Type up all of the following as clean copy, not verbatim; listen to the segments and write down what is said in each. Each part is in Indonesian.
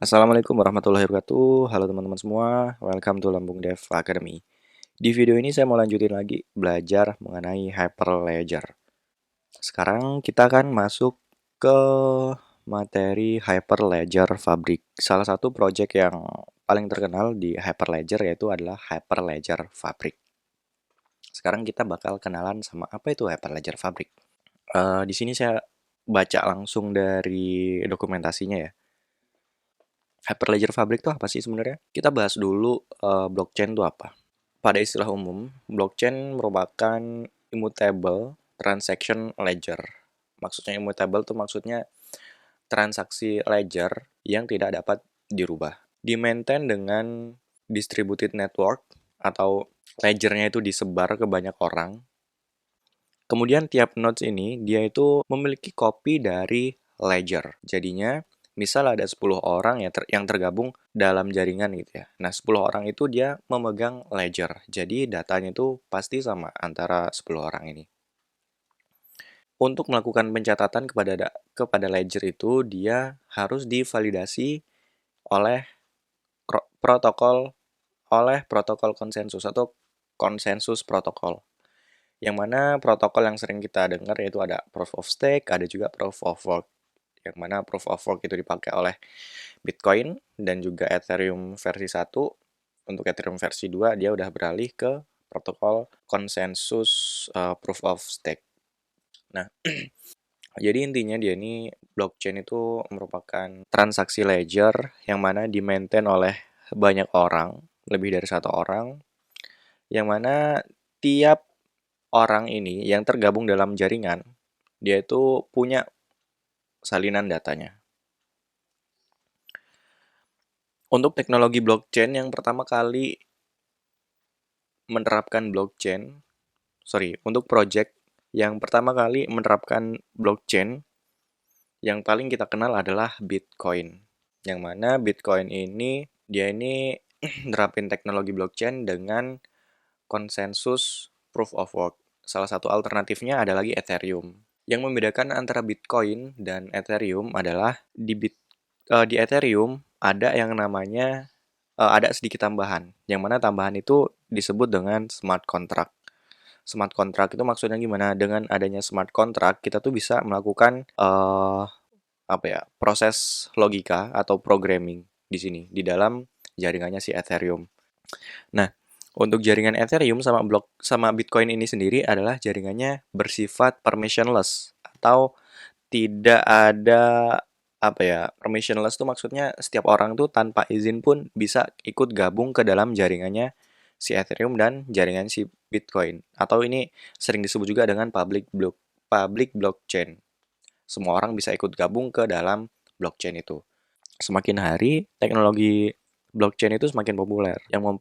Assalamualaikum warahmatullahi wabarakatuh. Halo teman-teman semua, welcome to Lambung Dev Academy. Di video ini saya mau lanjutin lagi belajar mengenai Hyperledger. Sekarang kita akan masuk ke materi Hyperledger Fabric. Salah satu project yang paling terkenal di Hyperledger yaitu adalah Hyperledger Fabric. Sekarang kita bakal kenalan sama apa itu Hyperledger Fabric. Di sini saya baca langsung dari dokumentasinya ya. Hyperledger Fabric itu apa sih sebenarnya? Kita bahas dulu blockchain itu apa. Pada istilah umum, blockchain merupakan immutable transaction ledger. Maksudnya immutable itu maksudnya transaksi ledger yang tidak dapat dirubah. Di-maintain dengan distributed network atau ledgernya itu disebar ke banyak orang. Kemudian tiap nodes ini dia itu memiliki kopi dari ledger. Jadinya misal ada 10 orang yang tergabung dalam jaringan gitu ya. Nah, 10 orang itu dia memegang ledger. Jadi datanya itu pasti sama antara 10 orang ini. Untuk melakukan pencatatan kepada ledger itu dia harus divalidasi oleh protokol konsensus atau konsensus protokol. Yang mana protokol yang sering kita dengar yaitu ada proof of stake, ada juga proof of work. Yang mana proof of work itu dipakai oleh Bitcoin dan juga Ethereum versi 1. Untuk Ethereum versi 2 dia udah beralih ke protokol konsensus proof of stake. Nah, jadi intinya dia ini blockchain itu merupakan transaksi ledger yang mana di-maintain oleh banyak orang, lebih dari satu orang, yang mana tiap orang ini yang tergabung dalam jaringan, dia itu punya salinan datanya. Untuk teknologi blockchain yang pertama kali untuk project yang pertama kali menerapkan blockchain, yang paling kita kenal adalah Bitcoin. Yang mana Bitcoin ini, dia ini nerapin teknologi blockchain dengan konsensus proof of work. Salah satu alternatifnya ada lagi Ethereum. Yang membedakan antara Bitcoin dan Ethereum adalah di Ethereum ada yang namanya ada sedikit tambahan, yang mana tambahan itu disebut dengan smart contract. Smart contract itu maksudnya gimana? Dengan adanya smart contract, kita tuh bisa melakukan proses logika atau programming di sini di dalam jaringannya si Ethereum. Nah, untuk jaringan Ethereum sama Bitcoin ini sendiri adalah jaringannya bersifat permissionless atau tidak ada permissionless tuh maksudnya setiap orang tuh tanpa izin pun bisa ikut gabung ke dalam jaringannya si Ethereum dan jaringan si Bitcoin. Atau ini sering disebut juga dengan public blockchain. Semua orang bisa ikut gabung ke dalam blockchain itu. Semakin hari teknologi blockchain itu semakin populer. Yang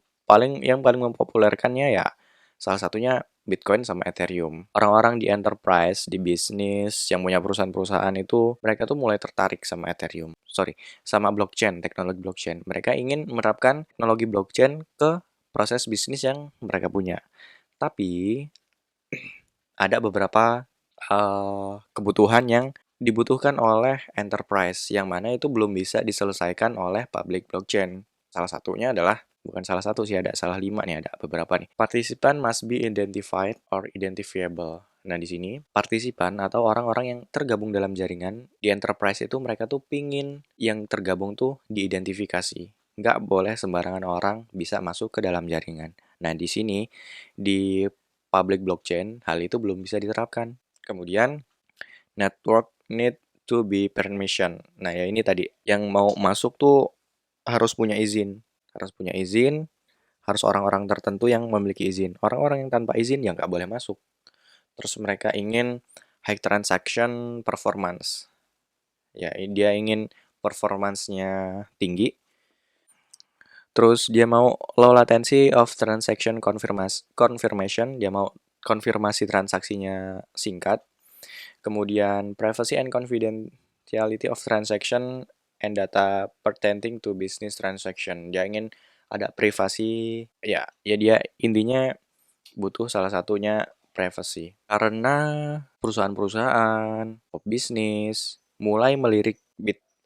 paling mempopulerkannya ya salah satunya Bitcoin sama Ethereum. Orang-orang di enterprise, di bisnis, yang punya perusahaan-perusahaan itu, mereka tuh mulai tertarik sama sama blockchain, teknologi blockchain. Mereka ingin menerapkan teknologi blockchain ke proses bisnis yang mereka punya. Tapi, ada beberapa kebutuhan yang dibutuhkan oleh enterprise, yang mana itu belum bisa diselesaikan oleh public blockchain. Bukan salah satu sih, ada salah 5 nih, ada beberapa nih. Participant must be identified or identifiable. Nah, di sini partisipan atau orang-orang yang tergabung dalam jaringan di enterprise itu mereka tuh pingin yang tergabung tuh diidentifikasi. Nggak boleh sembarangan orang bisa masuk ke dalam jaringan. Nah, di sini di public blockchain hal itu belum bisa diterapkan. Kemudian network need to be permission. Nah, ya ini tadi yang mau masuk tuh harus punya izin. Harus orang-orang tertentu yang memiliki izin. Orang-orang yang tanpa izin ya nggak boleh masuk. Terus mereka ingin high transaction performance. Ya, dia ingin performance-nya tinggi. Terus dia mau low latency of transaction confirmation. Dia mau konfirmasi transaksinya singkat. Kemudian privacy and confidentiality of transaction and data pertaining to business transaction. Dia ingin ada privasi, ya dia intinya butuh salah satunya privacy. Karena perusahaan-perusahaan, bisnis mulai melirik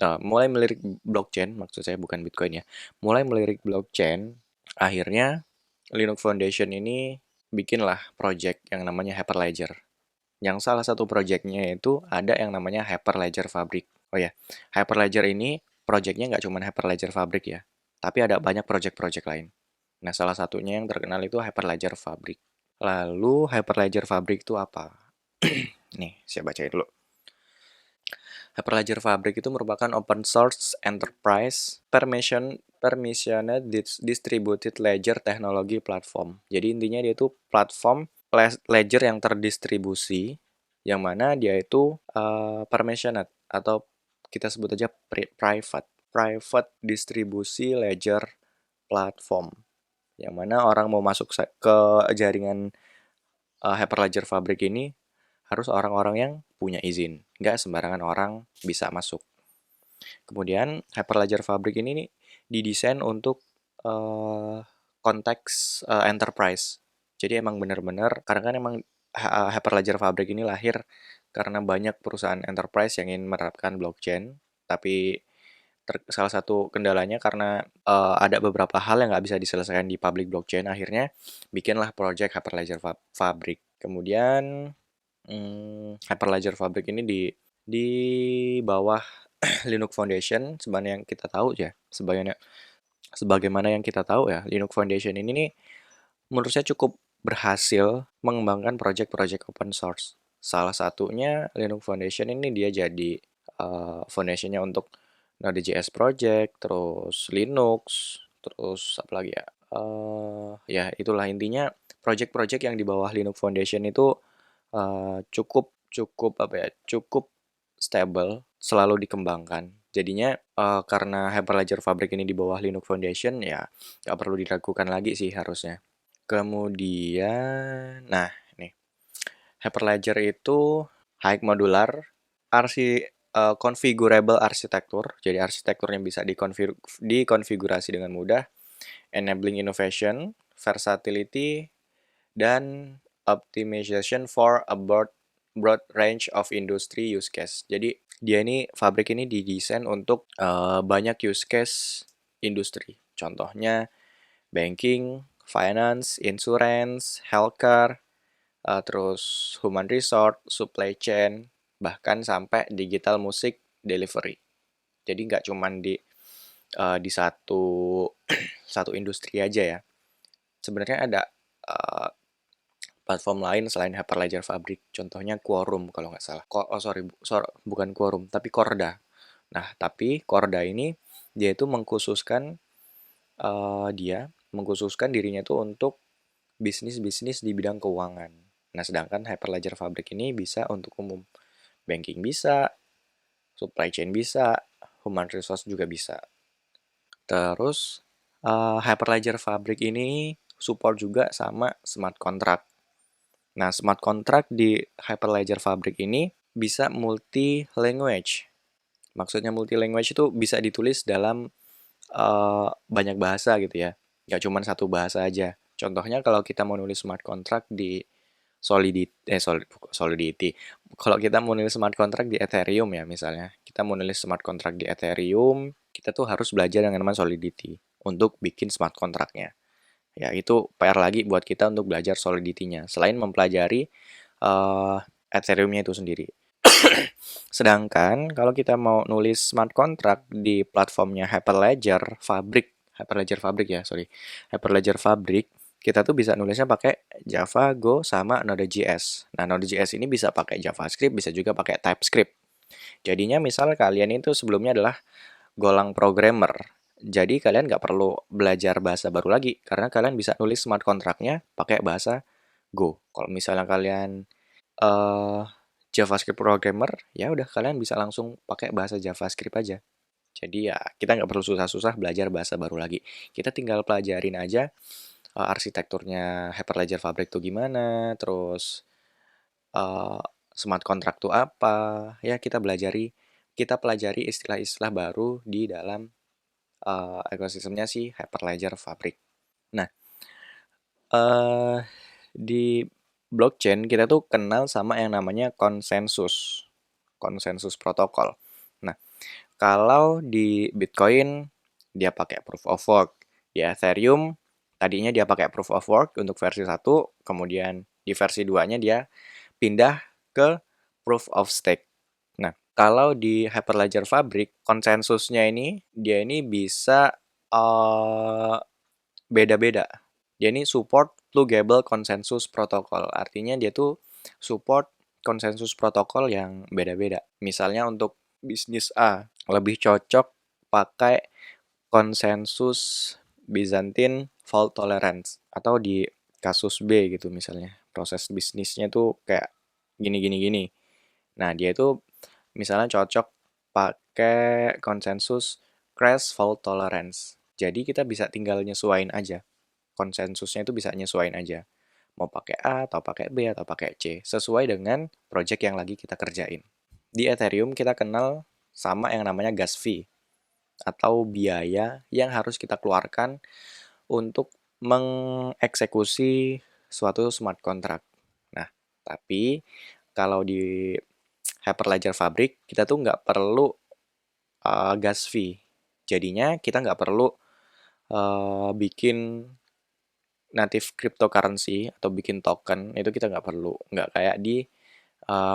mulai melirik blockchain, maksud saya bukan Bitcoin ya, mulai melirik blockchain, akhirnya Linux Foundation ini bikinlah project yang namanya Hyperledger. Yang salah satu projectnya itu ada yang namanya Hyperledger Fabric. Oh ya, Hyperledger ini projectnya nggak cuma Hyperledger Fabric ya, tapi ada banyak project-project lain. Nah, salah satunya yang terkenal itu Hyperledger Fabric. Lalu Hyperledger Fabric itu apa? Nih, saya bacain dulu. Hyperledger Fabric itu merupakan open source enterprise permissioned distributed ledger technology platform. Jadi intinya dia itu platform ledger yang terdistribusi, yang mana dia itu permissioned atau kita sebut aja private distribusi ledger platform. Yang mana orang mau masuk ke jaringan Hyperledger Fabric ini harus orang-orang yang punya izin. Nggak sembarangan orang bisa masuk. Kemudian Hyperledger Fabric ini nih, didesain untuk konteks enterprise. Jadi emang benar-benar, karena kan emang Hyperledger Fabric ini lahir karena banyak perusahaan enterprise yang ingin menerapkan blockchain, tapi salah satu kendalanya karena ada beberapa hal yang nggak bisa diselesaikan di public blockchain, akhirnya bikinlah project Hyperledger Fabric. Kemudian Hyperledger Fabric ini di bawah Linux Foundation, sebagaimana yang kita tahu ya, sebagaimana yang kita tahu ya, Linux Foundation ini nih menurut saya cukup berhasil mengembangkan project-project open source. Salah satunya Linux Foundation ini dia jadi foundationnya untuk Node.js project, terus Linux, terus apa lagi ya? Ya itulah intinya project-project yang di bawah Linux Foundation itu cukup cukup apa ya? Cukup stable, selalu dikembangkan. Jadinya karena Hyperledger Fabric ini di bawah Linux Foundation ya nggak perlu diragukan lagi sih harusnya. Kemudian, nah nih, Hyperledger itu high modular, configurable architecture, jadi arsitekturnya bisa dikonfigurasi dengan mudah, enabling innovation, versatility, dan optimization for a broad range of industry use case. Jadi dia ini Fabric ini didesain untuk banyak use case industri. Contohnya banking, finance, insurance, healthcare, terus human resource, supply chain, bahkan sampai digital music delivery. Jadi nggak cuma di satu satu industri aja ya. Sebenarnya ada platform lain selain Hyperledger Fabric, contohnya Quorum kalau nggak salah. Bukan Quorum, tapi Corda. Nah, tapi Corda ini dia itu mengkhususkan dirinya itu untuk bisnis-bisnis di bidang keuangan. Nah, sedangkan Hyperledger Fabric ini bisa untuk umum. Banking bisa, supply chain bisa, human resource juga bisa. Terus, Hyperledger Fabric ini support juga sama smart contract. Nah, smart contract di Hyperledger Fabric ini bisa multi-language. Maksudnya multi-language itu bisa ditulis dalam banyak bahasa gitu ya. Nggak cuma satu bahasa aja. Contohnya kalau kita mau nulis smart contract di Solidity. Kalau kita mau nulis smart contract di Ethereum ya misalnya, kita mau nulis smart contract di Ethereum, kita tuh harus belajar yang namanya Solidity untuk bikin smart contract-nya. Ya, itu PR lagi buat kita untuk belajar Solidity-nya, selain mempelajari Ethereum-nya itu sendiri. Sedangkan kalau kita mau nulis smart contract di platformnya Hyperledger Fabric ya, Hyperledger Fabric, kita tuh bisa nulisnya pakai Java, Go, sama Node.js. Nah, Node.js ini bisa pakai JavaScript, bisa juga pakai TypeScript. Jadinya misal kalian itu sebelumnya adalah golang programmer. Jadi kalian nggak perlu belajar bahasa baru lagi, karena kalian bisa nulis smart contract-nya pakai bahasa Go. Kalau misalnya kalian uh, JavaScript programmer, ya udah kalian bisa langsung pakai bahasa JavaScript aja. Jadi ya kita nggak perlu susah-susah belajar bahasa baru lagi. Kita tinggal pelajarin aja arsitekturnya Hyperledger Fabric itu gimana, terus uh, smart contract itu apa. Ya kita pelajari istilah-istilah baru di dalam ekosistemnya si Hyperledger Fabric. Nah, uh, di blockchain kita tuh kenal sama yang namanya konsensus protokol. Nah, Kalau di Bitcoin dia pakai proof of work. Di Ethereum tadinya dia pakai proof of work untuk versi 1, kemudian di versi 2-nya dia pindah ke proof of stake. Nah, kalau di Hyperledger Fabric konsensusnya ini dia ini bisa beda-beda. Dia ini support pluggable consensus protocol. Artinya dia tuh support konsensus protokol yang beda-beda. Misalnya untuk bisnis A lebih cocok pakai konsensus Byzantine fault tolerance, atau di kasus B gitu misalnya proses bisnisnya tuh kayak gini. Nah, dia itu misalnya cocok pakai konsensus crash fault tolerance. Jadi kita bisa tinggal nyesuain aja. Konsensusnya itu bisa nyesuain aja. Mau pakai A atau pakai B atau pakai C sesuai dengan project yang lagi kita kerjain. Di Ethereum kita kenal sama yang namanya gas fee atau biaya yang harus kita keluarkan untuk mengeksekusi suatu smart contract. Nah, tapi kalau di Hyperledger Fabric kita tuh nggak perlu gas fee. Jadinya kita nggak perlu bikin native cryptocurrency atau bikin token, itu kita nggak perlu. Nggak kayak di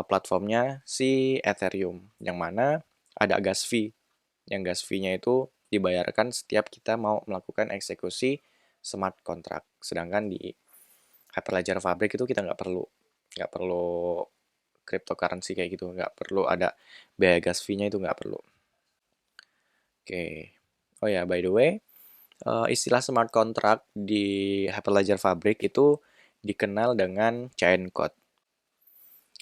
platformnya si Ethereum, yang mana ada gas fee. Yang gas fee-nya itu dibayarkan setiap kita mau melakukan eksekusi smart contract. Sedangkan di Hyperledger Fabric itu kita nggak perlu cryptocurrency kayak gitu, nggak perlu ada biaya gas fee-nya, itu nggak perlu. Oke. Oh ya, by the way, istilah smart contract di Hyperledger Fabric itu dikenal dengan chain code.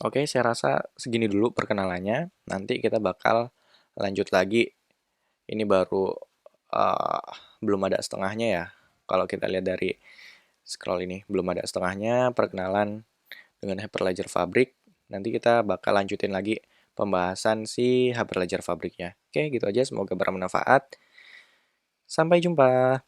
Oke, saya rasa segini dulu perkenalannya. Nanti kita bakal lanjut lagi. Ini baru uh, belum ada setengahnya ya. Kalau kita lihat dari scroll ini, belum ada setengahnya perkenalan dengan Hyperledger Fabric. Nanti kita bakal lanjutin lagi pembahasan si Hyperledger Fabricnya. Oke, gitu aja. Semoga bermanfaat. Sampai jumpa.